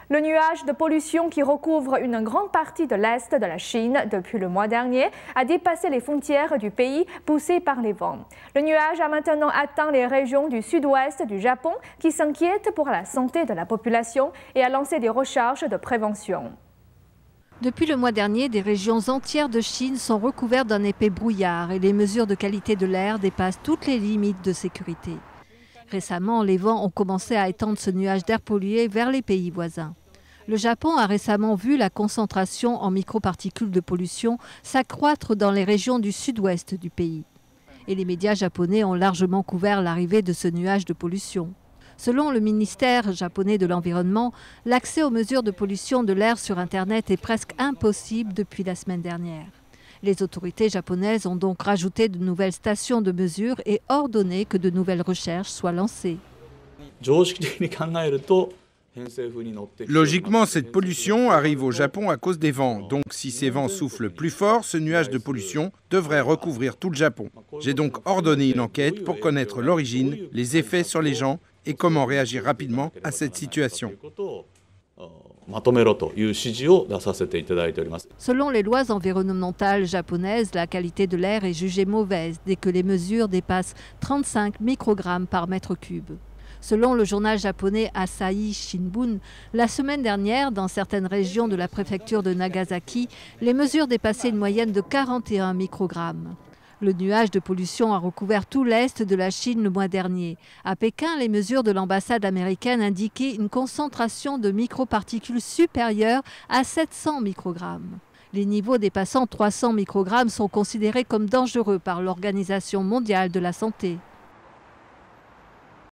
Le nuage de pollution qui recouvre une grande partie de l'est de la Chine depuis le mois dernier a dépassé les frontières du pays, poussé par les vents. Le nuage a maintenant atteint les régions du sud-ouest du Japon qui s'inquiètent pour la santé de la population et a lancé des recherches de prévention. Depuis le mois dernier, des régions entières de Chine sont recouvertes d'un épais brouillard et les mesures de qualité de l'air dépassent toutes les limites de sécurité. Récemment, les vents ont commencé à étendre ce nuage d'air pollué vers les pays voisins. Le Japon a récemment vu la concentration en microparticules de pollution s'accroître dans les régions du sud-ouest du pays. Et les médias japonais ont largement couvert l'arrivée de ce nuage de pollution. Selon le ministère japonais de l'Environnement, l'accès aux mesures de pollution de l'air sur Internet est presque impossible depuis la semaine dernière. Les autorités japonaises ont donc rajouté de nouvelles stations de mesure et ordonné que de nouvelles recherches soient lancées. Logiquement, cette pollution arrive au Japon à cause des vents. Donc, si ces vents soufflent plus fort, ce nuage de pollution devrait recouvrir tout le Japon. J'ai donc ordonné une enquête pour connaître l'origine, les effets sur les gens et comment réagir rapidement à cette situation. Selon les lois environnementales japonaises, la qualité de l'air est jugée mauvaise dès que les mesures dépassent 35 microgrammes par mètre cube. Selon le journal japonais Asahi Shimbun, la semaine dernière, dans certaines régions de la préfecture de Nagasaki, les mesures dépassaient une moyenne de 41 microgrammes. Le nuage de pollution a recouvert tout l'est de la Chine le mois dernier. À Pékin, les mesures de l'ambassade américaine indiquaient une concentration de microparticules supérieure à 700 microgrammes. Les niveaux dépassant 300 microgrammes sont considérés comme dangereux par l'Organisation mondiale de la santé.